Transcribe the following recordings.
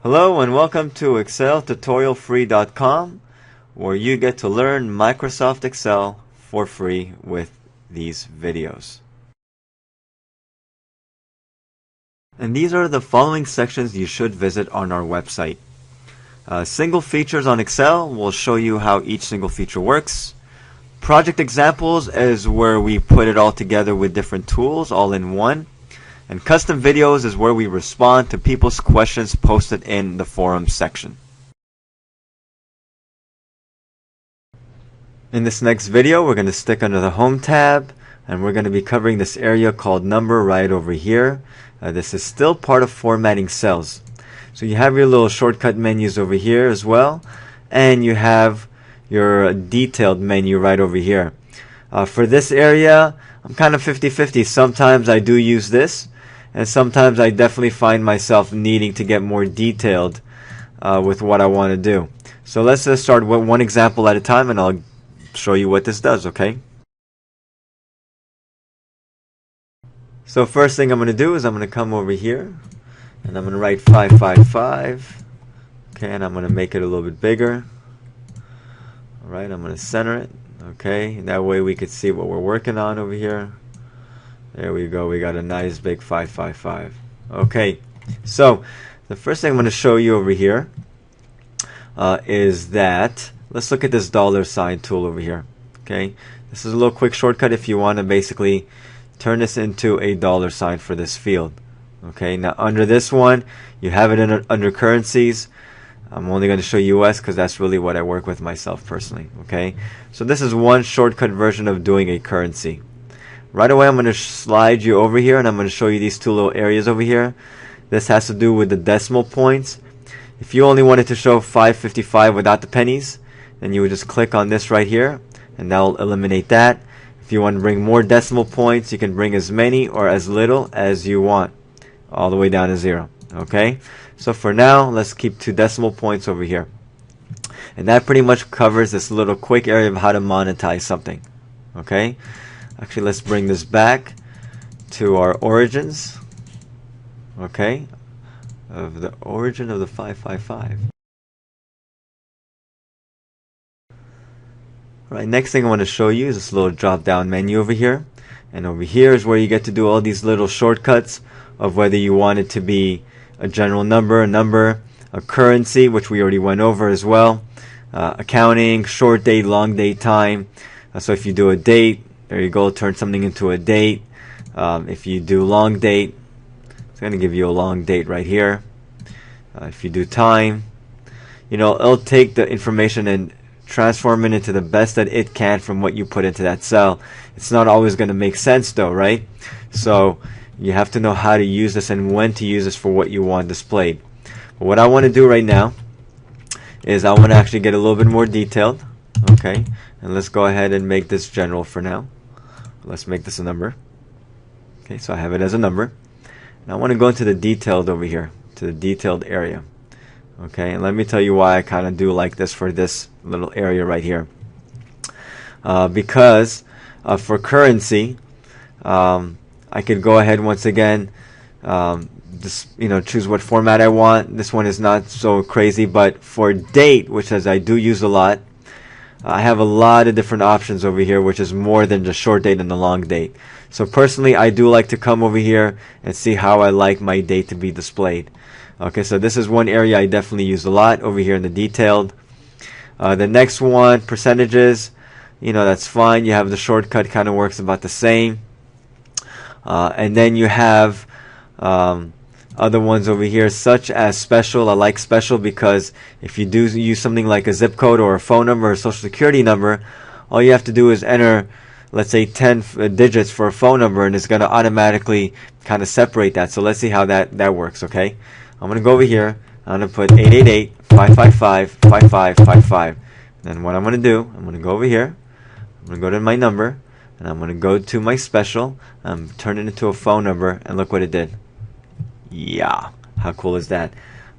Hello and welcome to ExcelTutorialFree.com, where you get to learn Microsoft Excel for free with these videos. And these are the following sections you should visit on our website. Single features on Excel will show you how each single feature works. Project examples is where we put it all together with different tools all in one. And custom videos is where we respond to people's questions posted in the forum section. In this next video, we're going to stick under the Home tab, and we're going to be covering this area called Number right over here. This is still part of formatting cells. So you have your little shortcut menus over here as well, and you have your detailed menu right over here. For this area, I'm kind of 50-50. Sometimes I do use this, and sometimes I definitely find myself needing to get more detailed with what I want to do. So let's just start with one example at a time, and I'll show you what this does, okay? So first thing I'm going to do is I'm going to come over here, and I'm going to write 555. Okay, and I'm going to make it a little bit bigger. Alright, I'm going to center it. Okay, that way we could see what we're working on over here. There we go, we got a nice big 555. Okay, so the first thing I'm going to show you over here is that, let's look at this $sign tool over here. Okay, this is a little quick shortcut if you want to basically turn this into a $sign for this field. Okay, now under this one, you have it under currencies. I'm only going to show US because that's really what I work with myself personally. Okay, so this is one shortcut version of doing a currency. Right away I'm going to slide you over here, and I'm going to show you these two little areas over here. This has to do with the decimal points. If you only wanted to show 555 without the pennies, then you would just click on this right here, and that will eliminate that. If you want to bring more decimal points, you can bring as many or as little as you want, all the way down to 0. Okay, so for now, let's keep 2 decimal points over here. And that pretty much covers this little quick area of how to monetize something. Okay, actually, let's bring this back to our origins. Okay, of the origin of the 555. Alright, next thing I want to show you is this little drop down menu over here. And over here is where you get to do all these little shortcuts of whether you want it to be a general number, a currency, which we already went over as well, accounting, short date, long date, time. So if you do a date, there you go, turn something into a date. If you do long date, it's going to give you a long date right here. If you do time, you know, it'll take the information and transform it into the best that it can from what you put into that cell. It's not always going to make sense though, right? So you have to know how to use this and when to use this for what you want displayed. But what I want to do right now is I want to actually get a little bit more detailed. Okay, and let's go ahead and make this general for now. Let's make this a number. Okay, so I have it as a number. And I want to go into the detailed over here, to the detailed area. Okay, and let me tell you why I kind of do like this for this little area right here. Because for currency, I could go ahead once again, just choose what format I want. This one is not so crazy, but for date, which as I do use a lot, I have a lot of different options over here, which is more than just short date and the long date. So personally, I do like to come over here and see how I like my date to be displayed. Okay, so this is one area I definitely use a lot over here in the detailed. The next one, percentages, that's fine. You have the shortcut, kind of works about the same. And then you have other ones over here, such as special. I like special because if you do use something like a zip code or a phone number or a social security number, all you have to do is enter, let's say, 10 digits for a phone number, and it's going to automatically kind of separate that. So let's see how that works, okay? I'm going to go over here. I'm going to put 888-555-5555. Then what I'm going to do, I'm going to go over here. I'm going to go to my number, and I'm going to go to my special. Turn it into a phone number, and look what it did. Yeah, how cool is that?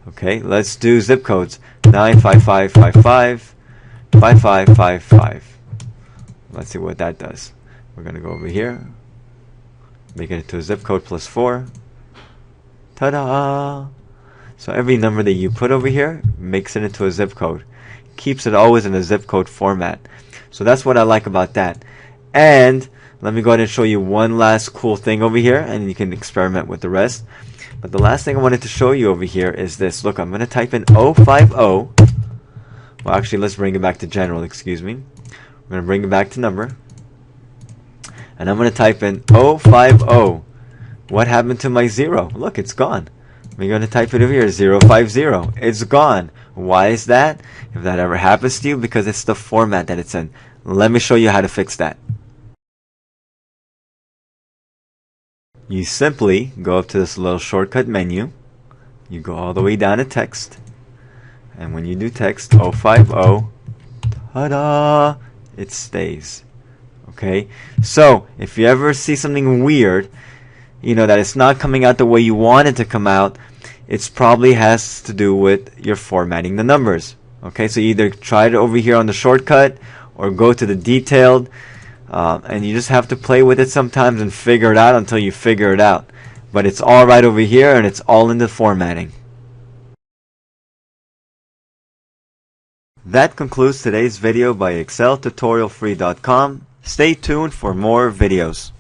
Okay, let's do zip codes. 95555 5555. Let's see what that does. We're going to go over here, make it into a zip code +4. Ta-da! So every number that you put over here makes it into a zip code. Keeps it always in a zip code format. So that's what I like about that. And let me go ahead and show you one last cool thing over here, and you can experiment with the rest. But the last thing I wanted to show you over here is this. Look, I'm going to type in 050. Well, actually, let's bring it back to general, excuse me. I'm going to bring it back to number. And I'm going to type in 050. What happened to my 0? Look, it's gone. We're going to type it over here, 050. It's gone. Why is that? If that ever happens to you, because it's the format that it's in. Let me show you how to fix that. You simply go up to this little shortcut menu. You go all the way down to text. And when you do text 050, ta-da, it stays. Okay? So, if you ever see something weird, that it's not coming out the way you want it to come out, it probably has to do with your formatting the numbers. Okay, so either try it over here on the shortcut or go to the detailed, and you just have to play with it sometimes and figure it out until you figure it out. But it's all right over here, and it's all in the formatting. That concludes today's video by ExcelTutorialFree.com. Stay tuned for more videos.